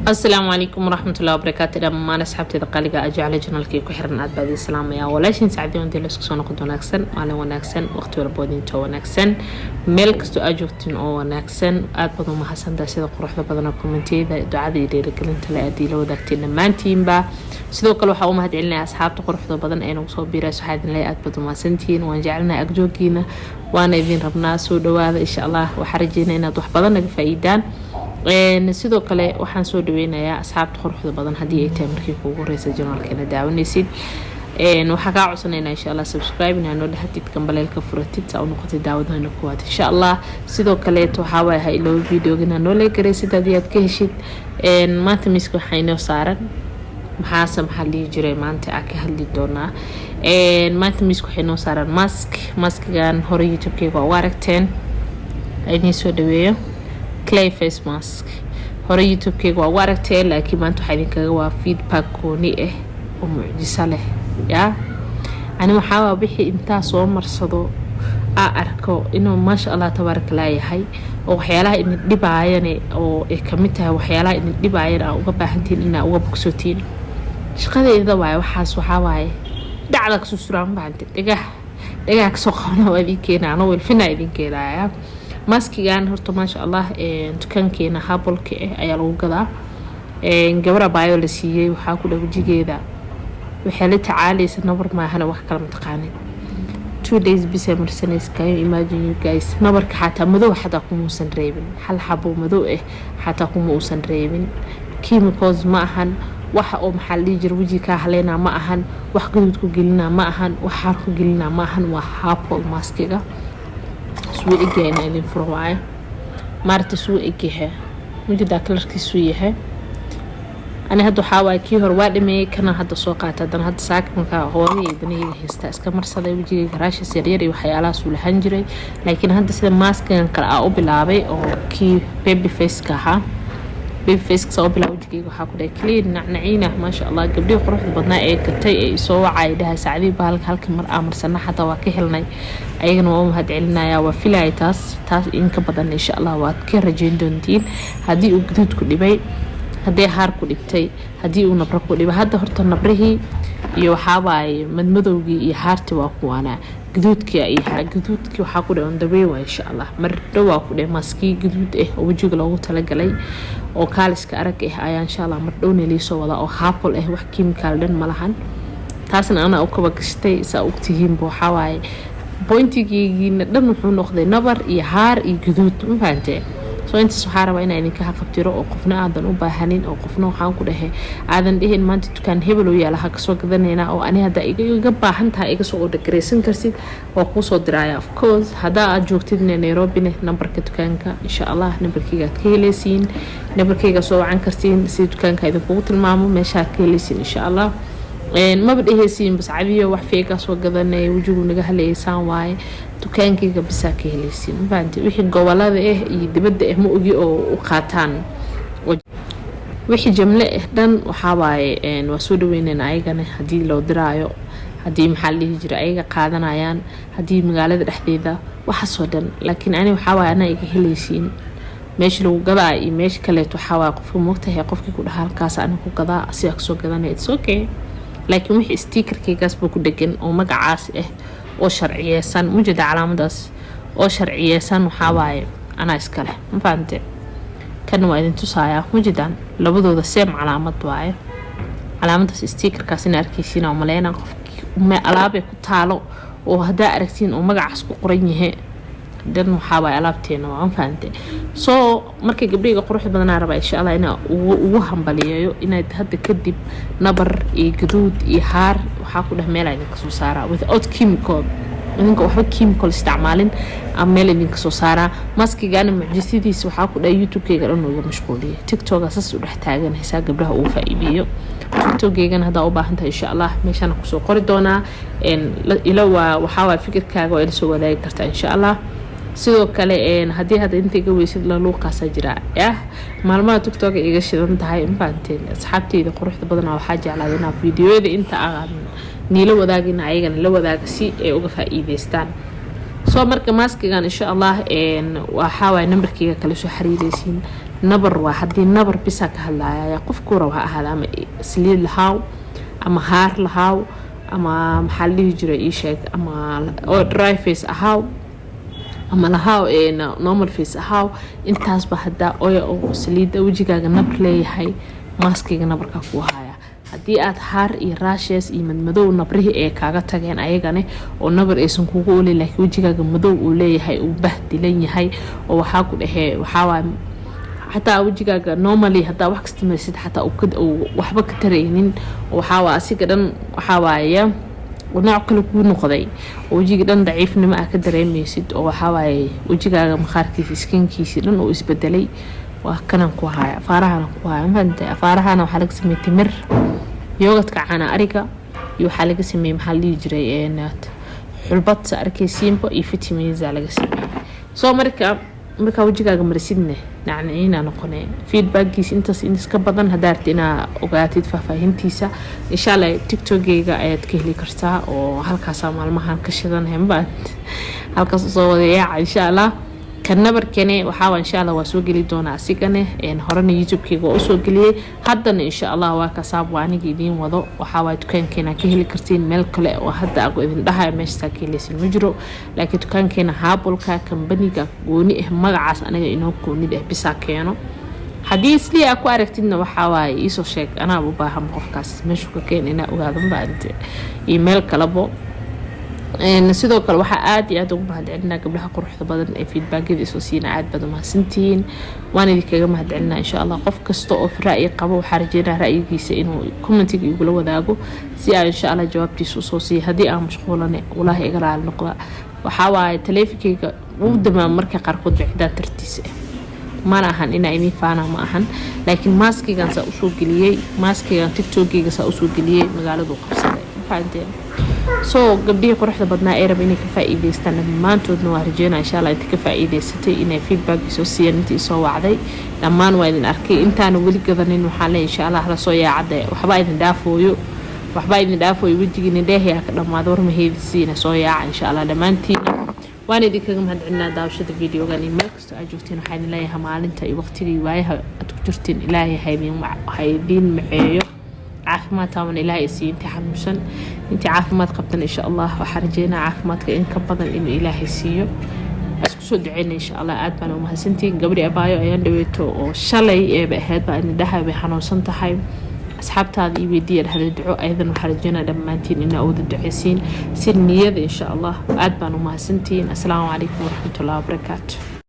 السلام عليكم ورحمة الله وبركاته. لما أنا سحبت دقالقة أجعل جنالكي كحرن أد بعد السلام يا ولاشين سعدين دي لسكسو نقد وناكسن على وناكسن وقت وربودين تو وناكسن ملكستو أجوكتين أو وناكسن أد بدو ما حسن دا سيدا قروح دا بدنا كومنتي دا دعا دي رجل انت لا أدي لو داكتين مانتين با سيدو كل وحا ومهد علنا أصحاب تقروح دا بدن أينو صوبيرا سحادن لا أد بدو ما سنتين وانجعلنا أجوكينا وانا إذين ربنا سودو هذا إن شاء الله وحرجينا إنا دوح بدنا فايدان sidoo kale waxaan soo dhaweynayaa asxaabta quruxda badan hadii ay tahay markii kuugu horeysay channelkeena daawanaysid waxaa ka codsanayna insha Allah subscribe inaan noo dhahatid kambaleelka furatid oo noqotay daawadana kuwaad insha Allah sidoo kale waxa way ha ilo videogana noo leegareysid hadii aad ka heshid maanta miiska waxayna saaran maxaa maxalli jiray maanta aan ka hadli doonaa maanta miiska waxayna saaran maskgan hore YouTube-kayga waa aragteen ayni soo dhaweeyo clay face mask hore YouTube-kayga waa aragtay laakiin maanta waxa idinkaga waa feedback kooni oo mucjiso leh ya ani waxa bixi inta soo marsado arko inuu ma sha Allah tabaaraka Allah yahay oo waxyaalaha in dhibaayeen oo ay kamid tahay waxyaalaha in dhibaayeen aan uga baahantiin in aan uga bogsotiin shaqadeeda waxaas waxa waaye dacda ka soo suraan baanta dhigaha ka soo qona wadinkeena anoo wilfina idinkeeda maskigan horta ma sha Allah dukaankeena habolka ayaa lagu gadaa gabadha baayo la siiyay waxa ku dhaw jigeeda waxa la tacaalaysa nabar ma ahana wax kala mataqaanay 2 days bisay marsaneys kayo imagine you guys nabarka xataa madow xataa kuma uusan reebin hal xabo madow xataa kuma uusan reebin chemicals ma ahan waxa oo maxal jir wajiga haleena ma ahan wax guduud ku gelina ma ahan wax xar ku gelina ma ahan waa habol maskiga سوي إجينا اللي فروعي مارت سوي إجيها موجود أكلر كيسويها أنا هادو حاوي كيهر وادمي كنا هادو سوقات هادو هاد ساك مكا هوري دني هستاس كمرصدي وجي غراش سريري وحيالا سول هنجري لكن هاد سيدا ماسك كان أو بلابي أو كي بيبي فيس كها بيبي فيس كسو بلا وجي وحا كدا كلين نعنعينه ما شاء الله قبلي قروح بدنا كتي سو عايدها سعدي بالك halka mar amarsan xataa waa ka helnay ayagana waa mahad celinaya waa filay taas in ka badan insha Allah waad ka rajayn doontiin hadii uu guduud ku dhibay hadii haar ku dhibtay hadii uu nabra ku dhibay hadda horta nabrihii iyo waxa waay madmadowgii iyo haarti waa kuwana guduudkii waxa ku dhawn dabay waa insha Allah mar dhawaa ku dhimay maski guduud oo wajiga loogu talagalay oo kaaliska arag ayaa insha Allah mar dhowna liisoo wada oo haapol wax chemical dhan malahan taasna ana oo kaba gashtay saa ogtihiin waxa waay pointigiina dhan wuxuu noqday nabar iyo haar iyo guduud ma fahanteen soo inta soo xaraba in ay ka qabtiro oo qofna aadan u baahanin oo qofna waxaan ku dhahay aadan dhihin maanta dukaan hebel oo yaalaha ka soo gadanayna oo ani hada iga baahan tahay iga soo ordereysan karsid waa ku soo diraya of course hada aad joogtid Nairobi numberka dukaanka insha Allah numberkiga ka heleysiin numberkiga soo wacan kartiin si dukaanka idinku tilmaamo meesha ka heleysiin insha Allah ما بدي هسين بس عبيه وحفيقة سو قدرنا وجوه نجهل إنسان واي تكانكي بساكي هليسين بعد وحي الجوالات يدبد مؤجي أو قاتان وحي جملة دن وحواي وسود وين عيجنا هدي لو درايو هدي محلي هجر عيجا قادنا عيان هدي مقالة الحديدة وحصودن لكن أنا وحواي أنا يجي هليسين ماشي لو قضاء ماشي كليت وحواي قف مقتها قف كل هالكاس أنا كو قضاء أسيق سو قدرنا it's okay لكن وحي ستيكركيgaas buu ku dhagan oo magacaas oo sharciyeysan mujada calaamadaas oo sharciyeysan waxa waaye ana iska leh ma fahamtay kan waa idin tusaaya mujadan labadooda same calaamad waaye calaamadaas stiikarkaas in arkaysiin oo maleena qofkii ma alaabe ku taalo oo hada aragtiin oo magacaas ku qoran yahay dan waxa waaye alaabteena waa fahamtay soo markay gabdhiga quruxda badan raba insha Allah ina ugu hambaliyeeyo inaad hadda kadib nabar iyo guduud iyo haar waxa ku dhax meel ay ka soo saara without chemical idinka waxa chemical isticmaalin ama meel idin ka soo saara maskigan mucjisadiisa waxa ku dhax YouTube-kayga dhan oo mashquuliyay TikTok asas u dhax taagan xisaab gabdhaha uu faa'iideeyo TikTok-gaygan hada u baahan tahay insha Allah meeshan ku soo qori doona ila waxa waa fikirkaaga oo soo wadaagi kartaa insha Allah sidoo kale hadii hada inta iga weysid la luuqaasa jira maalmaha TikTok iga shidan tahay infaanteen asxaabteyda quruxda badan waxa jeclaadina fiidiyoyada inta aan niila wadaagina ayagana la wadaaga si ay uga faa'iideystaan soo marka maskigan insha Allah waxa way numberkiga kala soo xariireysiin nabar waa haddii nabar bisa ka hadlaaya qofku raba ahaada ama saliid lahaaw ama haar lahaaw ama maxaa la dhihi jiray ii sheeg ama dry face ahaaw ama lahaaw normal face ahaaw intaasba haddaa oya oo saliida wejigaaga nabar leeyahay maaskiga nabarka ku haya haddii aad haar iyo rashes iyo madmadow nabrihi ee kaaga tageen ayagane oo nabar aysan kugu oolay laakiin wejigaaga madow uu leeyahay uu bahdilan yahay oo waxaa ku dhahee waxaa waay حتى وجهك normally حتى وقت تمسيد حتى وكد أو وحبك ترينين وحاوا أسيقدن وحاوايا ونعقل كون قضي وجهك دن ضعيف نما أكدرين ميسيد وحاواي وجهك مخاركي سكين كيسيدن وإسبدلي وكان كوهاي فارهانا كوهاي فانت فارهانا وحالك سمي تمر يوغت كعانا أريكا يو حالك سمي محلي جري نات حلبات أركي سيمبو يفتمي زالك سمي سو marka wajigaaga marsidne nacnina noqonay feedbackgiisa intaas ka badan hadaarti ina ogaatid faahfaahintiisa insha Allah TikTok-geyga ayaad ka heli kartaa oo halkaas maalmahan ka shidanahay baad halkaas soo wadaya insha Allah kan nabarkane waxa insha Allah waa soo gali doona asigane horena YouTube-keyga oo soo galiyay haddana insha Allah waa ka saab waanigi idin wado waxa waa dukaankeena ka heli kartiin meel kale oo hadda agu idin dhahay meeshta ka helaysin ma jiro laakiin dukaankeena Haabulka company-ga gooni magacaas aniga inoo gooni bisa keeno haddii isli ku aragtidna waxa waa isoo sheeg ana u baahan qofkaas meeshu ka keen ina ogaado baad email kalabo sidoo kale waxa aad iyo aad ugu mahadcelinaa gabdhaha quruxda badan ee feedback-gada soo siina aad baad u mahadsantiin waan idinkaga mahadcelinaa insha Allah qof kasta oo ra'yi qabo waxa rajeynaa ra'yigiisa inuu comment-iga igu la wadaago si aan insha Allah jawaabtiisa soo siiyo haddii aan mashquulane wallahi iga raali noqda waxa waaye taleefankeyga uu dhamaan marka qaarkood bixida tartiis ma ahan ina idin faana ma ahan laakiin maskigan sa u soo galiyay maskigan TikTok-geyga sa u soo galiyay magaalada qabsaday faanteen soo gabdhii quruxda badnaa ee rab inay ka faa'iideystaan dhammaantoodna waa rajeynaa insha Allah inta ka faa'iideysatay inay feedback soo siiyaan intii soo wacday dhammaan waa idin arkay intaan wali gadanin waxaan leeyahay insha Allah la soo yaacday waxba idin dhaafooyo wajigiina dheehay ka dhamaado war ma heedisiina soo yaaca insha Allah dhamaantiin waan idinkaga mahadcelinaa daawashada videogan meel kasta aad joogteen waxaan leeyahay maalinta iyo waqtigii waayaha aad ku jirteen Ilaahay haydin maceeyo عافمات تامن إلهي سي انت حمشن انت عافمات قبطن إن شاء الله وحرجينا عافماتك إن كبضن إنه إلهي سيو أسكسو دعينا إن شاء الله آدبان ومهسنتين قبل أبايو أيان دويتو وشالي بأهاد بأن دها بحانو سنتحي أصحاب تاذي ويدير هذا الدعو أيضا وحرجينا دمانتين إنه أود الدعيسين سنية إن شاء الله آدبان ومهسنتين السلام عليكم ورحمة الله وبركاته